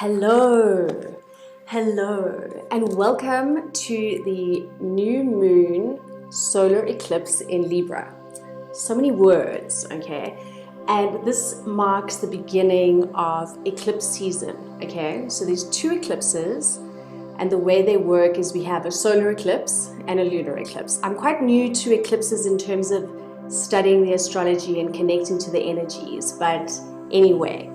Hello, and welcome to the new moon solar eclipse in Libra. So many words, okay? And this marks the beginning of eclipse season, okay? So there's two eclipses, and the way they work is we have a solar eclipse and a lunar eclipse. I'm quite new to eclipses in terms of studying the astrology and connecting to the energies, but anyway.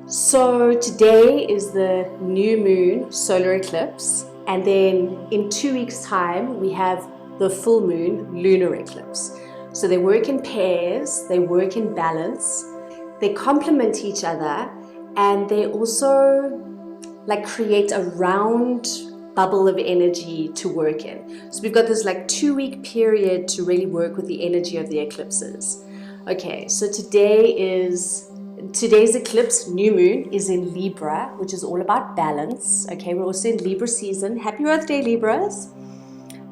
So today is the new moon solar eclipse, and then in 2 weeks' time we have the full moon lunar eclipse. So they work in pairs, they work in balance, they complement each other, and they also create a round bubble of energy to work in. So we've got this 2-week period to really work with the energy of the eclipses. Okay, so today's eclipse, new moon, is in Libra, which is all about balance. Okay, we're also in Libra season. Happy birthday, Libras.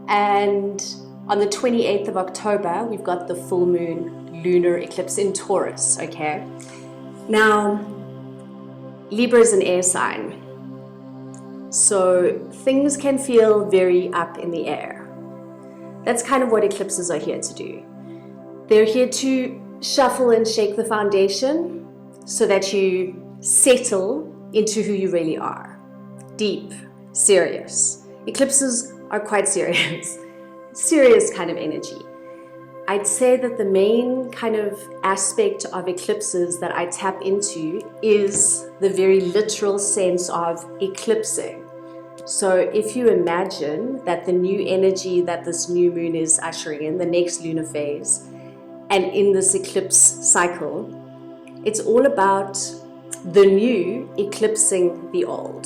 And on the 28th of October, we've got the full moon lunar eclipse in Taurus. Okay, now Libra is an air sign, so things can feel very up in the air. That's kind of what eclipses are here to do. They're here to shuffle and shake the foundation so that you settle into who you really are. Deep, serious. Eclipses are quite serious. Serious kind of energy. I'd say that the main kind of aspect of eclipses that I tap into is the very literal sense of eclipsing. So if you imagine that the new energy that this new moon is ushering in, the next lunar phase, and in this eclipse cycle, it's all about the new eclipsing the old.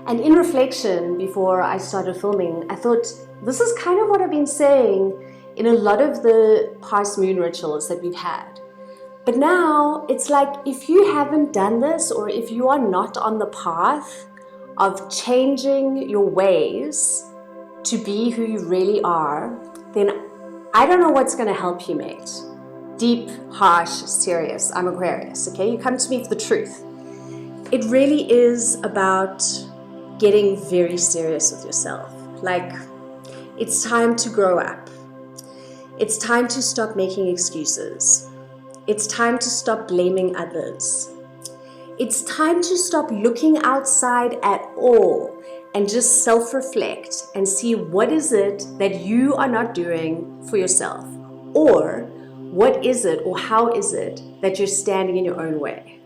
And in reflection, before I started filming, I thought this is kind of what I've been saying in a lot of the past moon rituals that we've had. But now it's like, if you haven't done this, or if you are not on the path of changing your ways to be who you really are, then I don't know what's going to help you, mate. Deep, harsh, serious. I'm Aquarius, okay? You come to me for the truth. It really is about getting very serious with yourself. It's time to grow up. It's time to stop making excuses. It's time to stop blaming others. It's time to stop looking outside at all and just self-reflect and see what is it that you are not doing for yourself, or what is it or how is it that you're standing in your own way.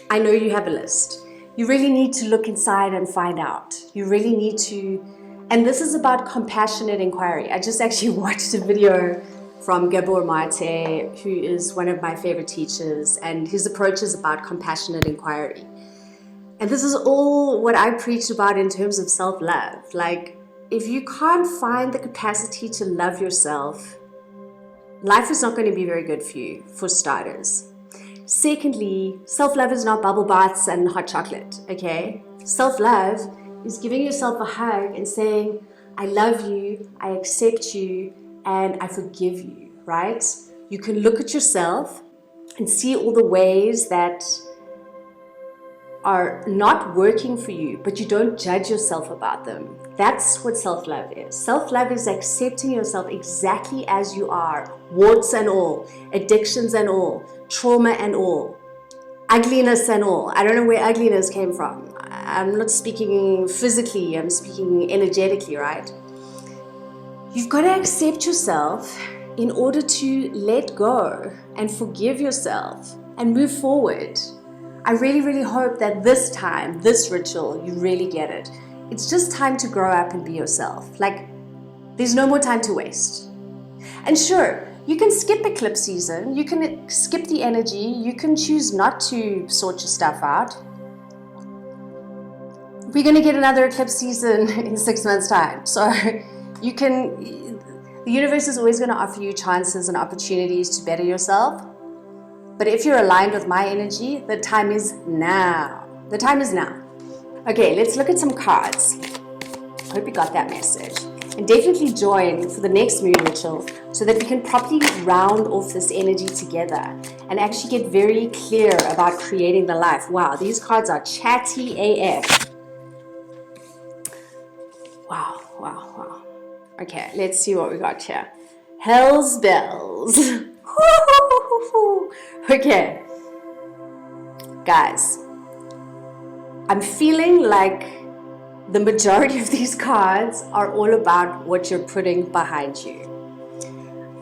I know you have a list. You really need to look inside and find out. You really need to, and this is about compassionate inquiry. I just actually watched a video from Gabor Mate, who is one of my favorite teachers, and his approach is about compassionate inquiry. And this is all what I preach about in terms of self-love. If you can't find the capacity to love yourself, life is not going to be very good for you, for starters. Secondly, self-love is not bubble baths and hot chocolate, okay? Self-love is giving yourself a hug and saying, I love you, I accept you, and I forgive you, right? You can look at yourself and see all the ways that are not working for you, but you don't judge yourself about them. That's what self-love is. Self-love is accepting yourself exactly as you are, warts and all, addictions and all, trauma and all, ugliness and all. I don't know where ugliness came from. I'm not speaking physically, I'm speaking energetically, right? You've got to accept yourself in order to let go and forgive yourself and move forward. I really, really hope that this time, this ritual, you really get it. It's just time to grow up and be yourself. There's no more time to waste. And sure, you can skip eclipse season, you can skip the energy, you can choose not to sort your stuff out. We're going to get another eclipse season in 6 months' time. So the universe is always going to offer you chances and opportunities to better yourself. But if you're aligned with my energy, the time is now. The time is now. Okay, let's look at some cards. Hope you got that message. And definitely join for the next moon ritual so that we can properly round off this energy together and actually get very clear about creating the life. Wow, these cards are chatty AF. Wow, wow, wow. Okay, let's see what we got here. Hell's bells. Okay, guys, I'm feeling like the majority of these cards are all about what you're putting behind you.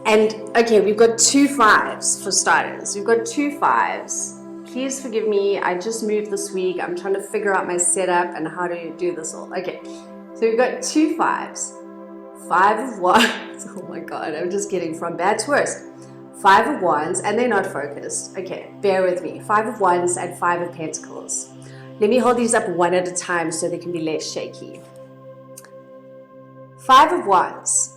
And okay, we've got 2 5s for starters. We've got 2 5s. Please forgive me, I just moved this week. I'm trying to figure out my setup and how to do this all. Okay, so we've got 2 5s. 5 of Wands. Oh my God, I'm just getting from bad to worse. 5 of Wands, and they're not focused. Okay, bear with me. 5 of Wands and 5 of Pentacles. Let me hold these up one at a time so they can be less shaky. 5 of Wands.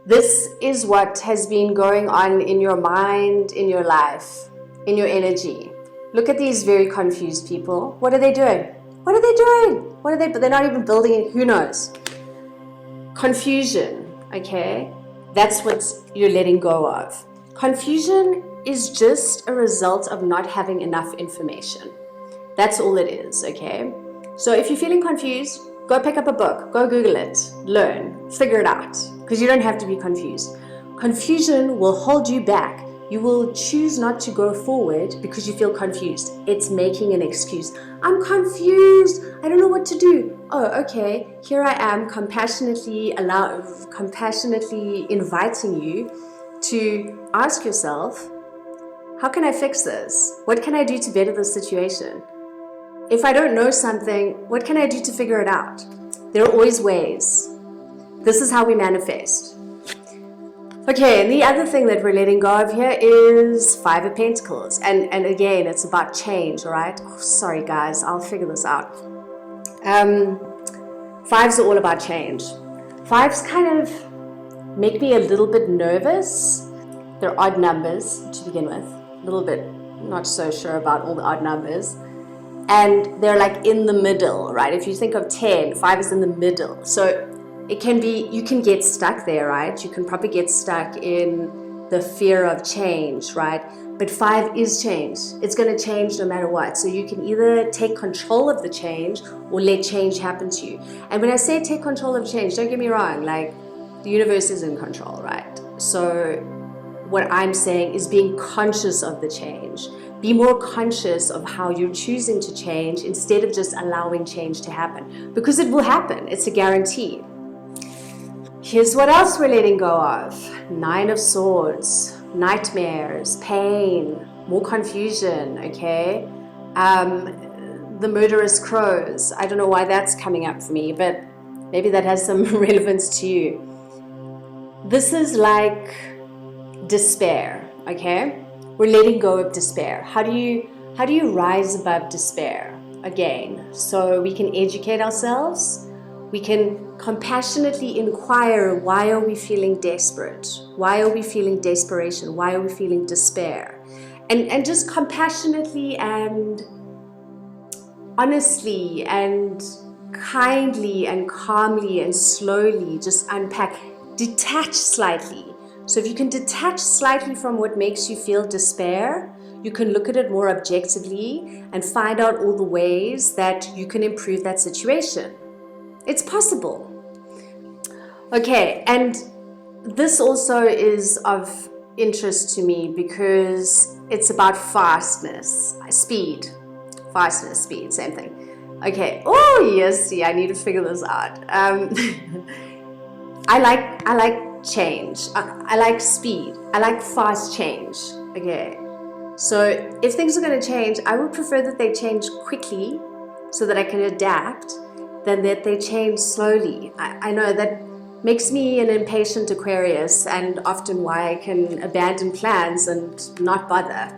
This is what has been going on in your mind, in your life, in your energy. Look at these very confused people. What are they doing? What are they doing? What are they? But they're not even building it. Who knows? Confusion, okay? That's what you're letting go of. Confusion is just a result of not having enough information. That's all it is, okay? So if you're feeling confused, go pick up a book, go Google it, learn, figure it out, because you don't have to be confused. Confusion will hold you back. You will choose not to go forward because you feel confused. It's making an excuse. I'm confused. I don't know what to do. Oh, okay. Here I am, compassionately inviting you to ask yourself, how can I fix this? What can I do to better the situation? If I don't know something, what can I do to figure it out? There are always ways. This is how we manifest. Okay, and the other thing that we're letting go of here is 5 of Pentacles. And again, it's about change, all right? Oh, sorry, guys, I'll figure this out. 5s are all about change. 5s kind of make me a little bit nervous. They're odd numbers to begin with. A little bit not so sure about all the odd numbers. And they're like in the middle, right? If you think of 10, 5 is in the middle. So it can be, you can get stuck there, right? You can probably get stuck in the fear of change, right? But 5 is change. It's going to change no matter what. So you can either take control of the change or let change happen to you. And when I say take control of change, don't get me wrong, like the universe is in control, right? So what I'm saying is being conscious of the change. Be more conscious of how you're choosing to change instead of just allowing change to happen. Because it will happen. It's a guarantee. Here's what else we're letting go of. 9 of Swords, nightmares, pain, more confusion, okay? The murderous crows. I don't know why that's coming up for me, but maybe that has some relevance to you. This is like despair, okay? We're letting go of despair. How do you rise above despair? Again, so we can educate ourselves. We can compassionately inquire, why are we feeling desperate? Why are we feeling desperation? Why are we feeling despair? And just compassionately and honestly and kindly and calmly and slowly just unpack, detach slightly. So if you can detach slightly from what makes you feel despair, you can look at it more objectively and find out all the ways that you can improve that situation. It's possible. Okay, and this also is of interest to me because it's about fastness, speed, same thing. Okay, oh yes, see, I need to figure this out. I like change. I like speed. I like fast change. Okay, so if things are going to change, I would prefer that they change quickly so that I can adapt than that they change slowly. I know that makes me an impatient Aquarius and often why I can abandon plans and not bother.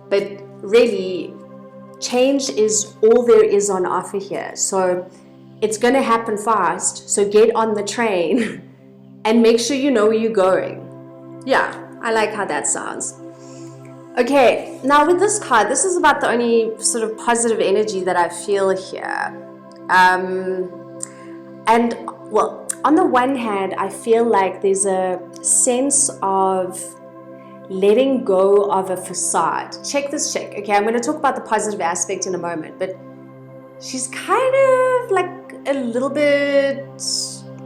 But really, change is all there is on offer here. So it's going to happen fast. So get on the train and make sure you know where you're going. Yeah, I like how that sounds. Okay, now with this card, this is about the only sort of positive energy that I feel here. And well, on the one hand, I feel like there's a sense of letting go of a facade. Check this chick. Okay, I'm going to talk about the positive aspect in a moment, but she's kind of like a little bit,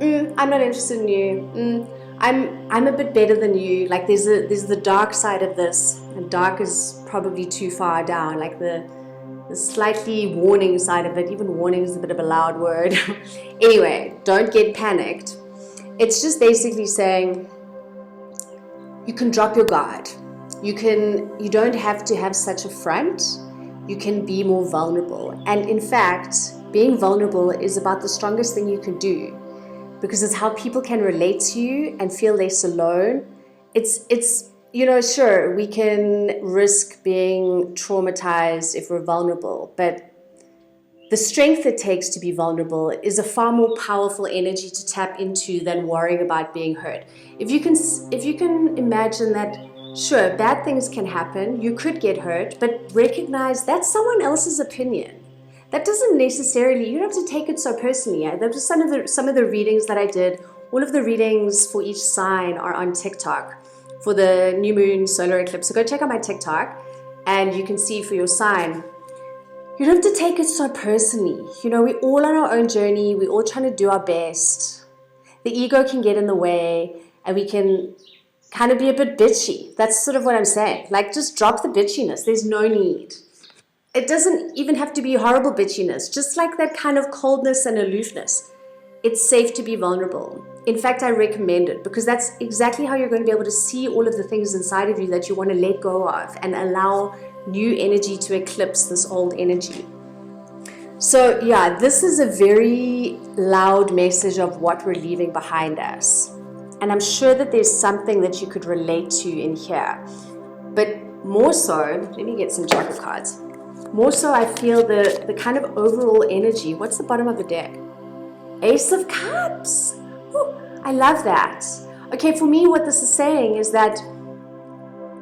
I'm not interested in you. I'm a bit better than you. Like there's the dark side of this, and dark is probably too far down. Like the slightly warning side of it. Even warning is a bit of a loud word. Anyway, don't get panicked. It's just basically saying you can drop your guard. You don't have to have such a front. You can be more vulnerable. And in fact, being vulnerable is about the strongest thing you can do, because it's how people can relate to you and feel less alone. It's sure, we can risk being traumatized if we're vulnerable, but the strength it takes to be vulnerable is a far more powerful energy to tap into than worrying about being hurt. If you can imagine that, sure, bad things can happen, you could get hurt, but recognize that's someone else's opinion. That doesn't necessarily, you don't have to take it so personally. That was some of the readings that I did. All of the readings for each sign are on TikTok for the new moon solar eclipse. So go check out my TikTok and you can see for your sign. You don't have to take it so personally. We're all on our own journey. We're all trying to do our best. The ego can get in the way and we can kind of be a bit bitchy. That's sort of what I'm saying. Like, just drop the bitchiness. There's no need. It doesn't even have to be horrible bitchiness. Just like that kind of coldness and aloofness. It's safe to be vulnerable. In fact, I recommend it because that's exactly how you're going to be able to see all of the things inside of you that you want to let go of and allow new energy to eclipse this old energy. So yeah, this is a very loud message of what we're leaving behind us. And I'm sure that there's something that you could relate to in here. But more so, let me get some chakra cards. More so, I feel the kind of overall energy. What's the bottom of the deck? Ace of Cups. Ooh, I love that. Okay, for me, what this is saying is that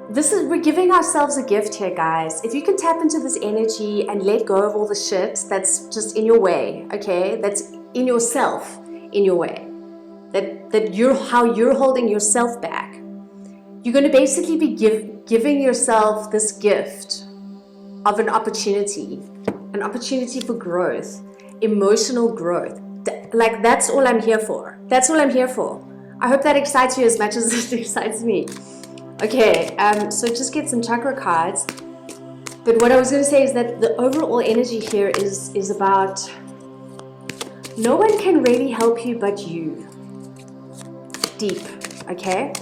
we're giving ourselves a gift here, guys. If you can tap into this energy and let go of all the shit that's just in your way, okay, that's in yourself, in your way, how you're holding yourself back, you're going to basically be giving yourself this gift of an opportunity for growth, emotional growth. Like, that's all I'm here for. That's all I'm here for. I hope that excites you as much as it excites me. Okay, so just get some chakra cards. But what I was going to say is that the overall energy here is about no one can really help you but you. Deep, okay?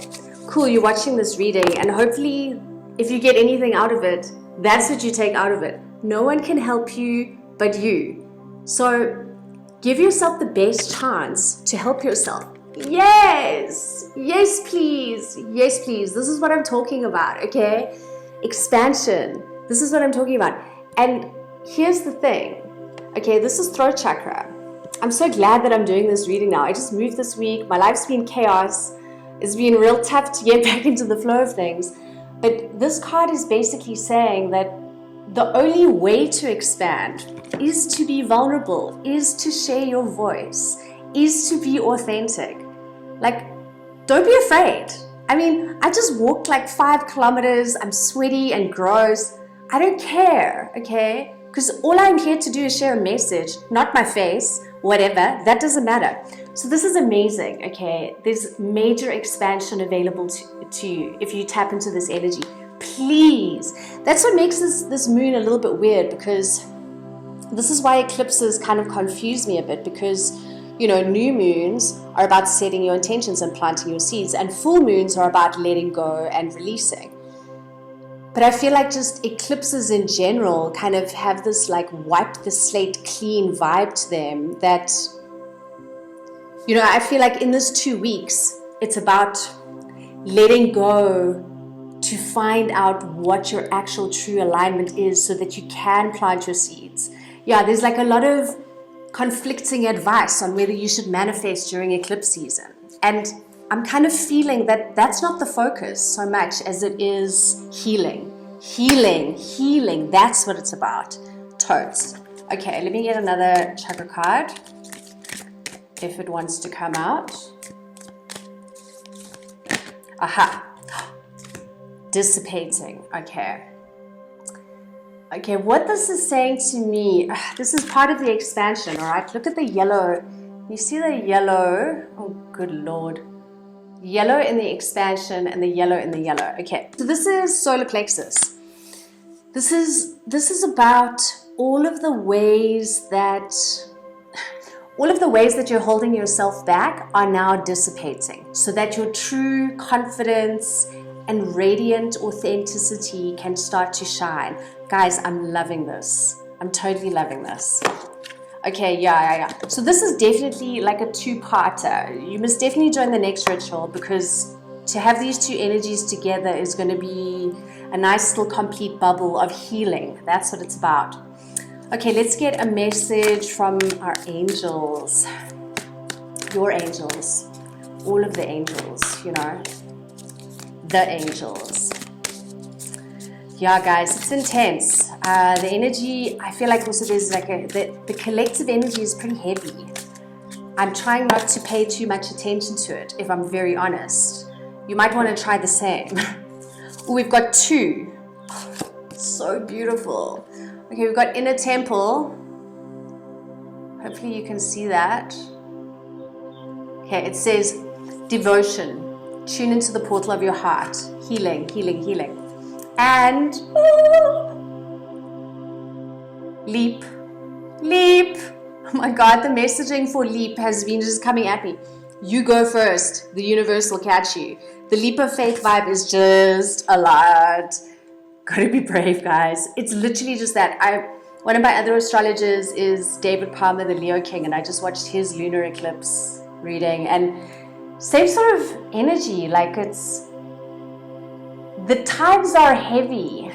Cool, you're watching this reading, and hopefully if you get anything out of it, that's what you take out of it. No one can help you but you. So give yourself the best chance to help yourself. Yes, yes please, yes please. This is what I'm talking about, okay? Expansion, this is what I'm talking about. And here's the thing, okay, this is throat chakra. I'm so glad that I'm doing this reading now. I just moved this week, my life's been chaos. It's been real tough to get back into the flow of things. But this card is basically saying that the only way to expand is to be vulnerable, is to share your voice, is to be authentic. Like, don't be afraid. I mean, I just walked like 5 kilometers. I'm sweaty and gross. I don't care, okay? Because all I'm here to do is share a message, not my face, whatever. That doesn't matter. So this is amazing, okay? There's major expansion available to you if you tap into this energy. Please. That's what makes this moon a little bit weird, because this is why eclipses kind of confuse me a bit, because new moons are about setting your intentions and planting your seeds, and full moons are about letting go and releasing. But I feel like just eclipses in general kind of have this like wipe the slate clean vibe to them that, I feel like in this 2 weeks, it's about letting go to find out what your actual true alignment is so that you can plant your seeds. Yeah, there's like a lot of conflicting advice on whether you should manifest during eclipse season. And I'm kind of feeling that that's not the focus so much as it is healing. Healing. That's what it's about. Totes. Okay, let me get another chakra card. if it wants to come out. Aha. Dissipating. Okay. Okay, what this is saying to me, this is part of the expansion, all right? Look at the yellow. You see the yellow? Oh, good Lord. Yellow in the expansion and the yellow in the yellow. Okay, so this is solar plexus. This is about all of the ways that you're holding yourself back are now dissipating, so that your true confidence and radiant authenticity can start to shine. Guys, I'm loving this. I'm totally loving this. Okay, yeah. So this is definitely like a two-parter. You must definitely join the next ritual, because to have these two energies together is going to be a nice little complete bubble of healing. That's what it's about. Okay, let's get a message from our angels. Your angels. All of the angels, you know. The angels. Yeah, guys, it's intense. The energy, I feel like also there's like the collective energy is pretty heavy. I'm trying not to pay too much attention to it, if I'm very honest. You might want to try the same. We've got two. So beautiful. Okay, we've got inner temple. Hopefully you can see that. Okay, it says devotion. Tune into the portal of your heart. Healing, healing, healing. And leap, leap. Oh my God, the messaging for leap has been just coming at me. You go first. The universe will catch you. The leap of faith vibe is just a lot. Gotta be brave, guys. It's literally just that. One of my other astrologers is David Palmer, the Leo King, and I just watched his lunar eclipse reading, and same sort of energy. Like, it's the tides are heavy.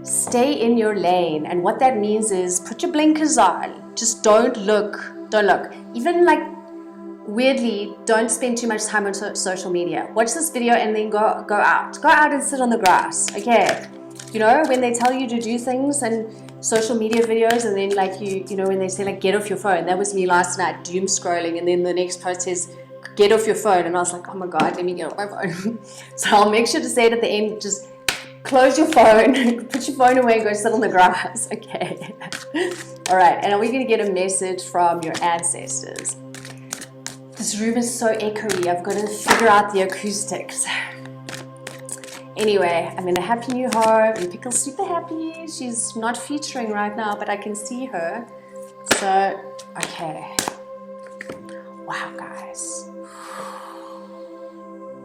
Stay in your lane, and what that means is put your blinkers on. Just don't look. Even like weirdly, don't spend too much time on social media. Watch this video and then go out and sit on the grass. Okay, you know, when they tell you to do things and social media videos, and then like you know when they say like get off your phone. That was me last night, doom scrolling, and then the next post says get off your phone, and I was like, oh my God, let me get off my phone. So I'll make sure to say it at the end, just close your phone, put your phone away, go sit on the grass. Okay. All right, and are we going to get a message from your ancestors? This room is so echoey, I've got to figure out the acoustics. Anyway, I'm in a happy new home, and Pickle's super happy. She's not featuring right now, but I can see her. So, okay. Wow, guys.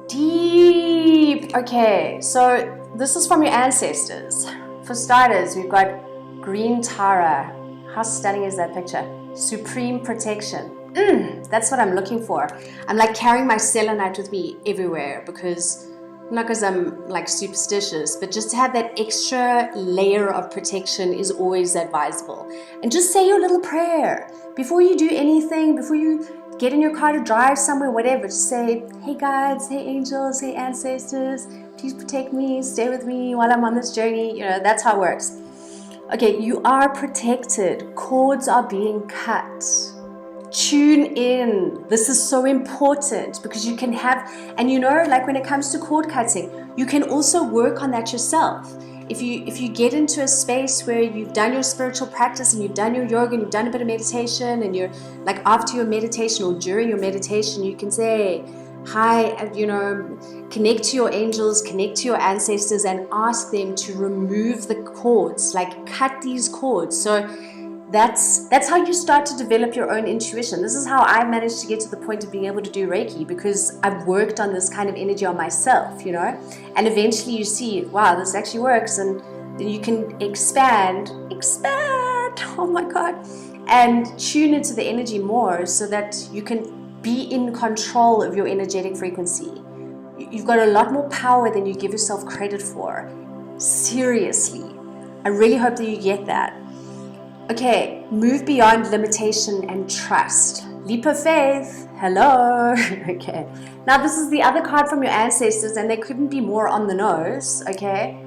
Deep. Okay, so this is from your ancestors. For starters, we've got green Tara. How stunning is that picture? Supreme protection. That's what I'm looking for. I'm like carrying my selenite with me everywhere, because not because I'm like superstitious, but just to have that extra layer of protection is always advisable. And just say your little prayer before you do anything, before you get in your car to drive somewhere, whatever. Just say, hey guides, hey angels, hey ancestors, please protect me, stay with me while I'm on this journey. You know, that's how it works. Okay, you are protected. Cords are being cut. Tune in. This is so important, because you can have, and you know, like when it comes to cord cutting, you can also work on that yourself. If you get into a space where you've done your spiritual practice and you've done your yoga and you've done a bit of meditation, and you're like after your meditation or during your meditation, you can say, hi, you know, connect to your angels, connect to your ancestors, and ask them to remove the cords, like cut these cords. So that's how you start to develop your own intuition. This is how I managed to get to the point of being able to do Reiki, because I've worked on this kind of energy on myself, you know, and eventually you see, wow, this actually works, and then you can expand, oh my God, and tune into the energy more, so that you can be in control of your energetic frequency. You've got a lot more power than you give yourself credit for. Seriously. I really hope that you get that. Okay, move beyond limitation and trust. Leap of faith. Hello. Okay. Now this is the other card from your ancestors, and they couldn't be more on the nose. Okay.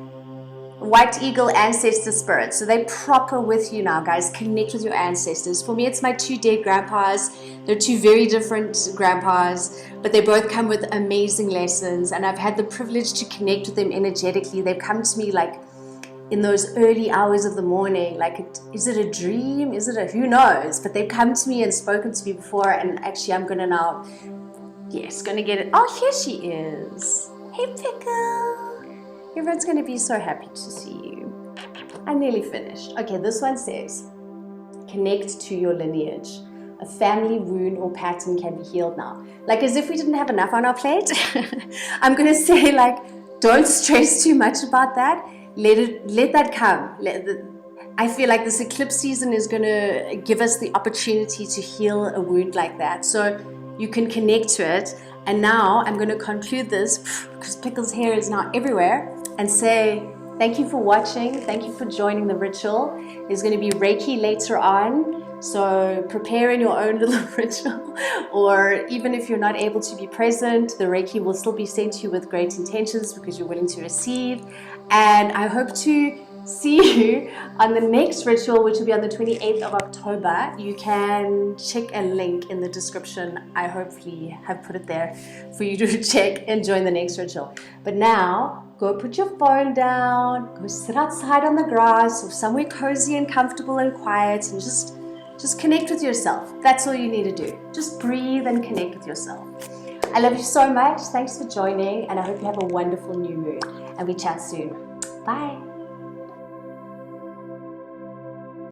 White Eagle ancestor spirits. So they're proper with you now, guys. Connect with your ancestors. For me, it's my 2 dead grandpas. They're 2 very different grandpas, but they both come with amazing lessons, and I've had the privilege to connect with them energetically. They've come to me like in those early hours of the morning, like, is it a dream? Is it a, who knows? But they've come to me and spoken to me before, and actually I'm gonna now, yes, gonna get it. Oh, here she is. Hey, Pickle. Everyone's going to be so happy to see you. I'm nearly finished. Okay, this one says, connect to your lineage. A family wound or pattern can be healed now. Like as if we didn't have enough on our plate. I'm going to say, like, don't stress too much about that. Let that come. I feel like this eclipse season is going to give us the opportunity to heal a wound like that. So you can connect to it. And now I'm going to conclude this because Pickle's hair is now everywhere, and say thank you for watching. Thank you for joining the ritual. There's going to be Reiki later on, so prepare in your own little ritual, or even if you're not able to be present, the Reiki will still be sent to you with great intentions because you're willing to receive. And I hope to see you on the next ritual, which will be on the 28th of October. You can check a link in the description. I hopefully have put it there for you to check and join the next ritual. But now, go put your phone down, go sit outside on the grass or somewhere cozy and comfortable and quiet, and just connect with yourself. That's all you need to do. Just breathe and connect with yourself. I love you so much. Thanks for joining, and I hope you have a wonderful new moon. And we chat soon. Bye.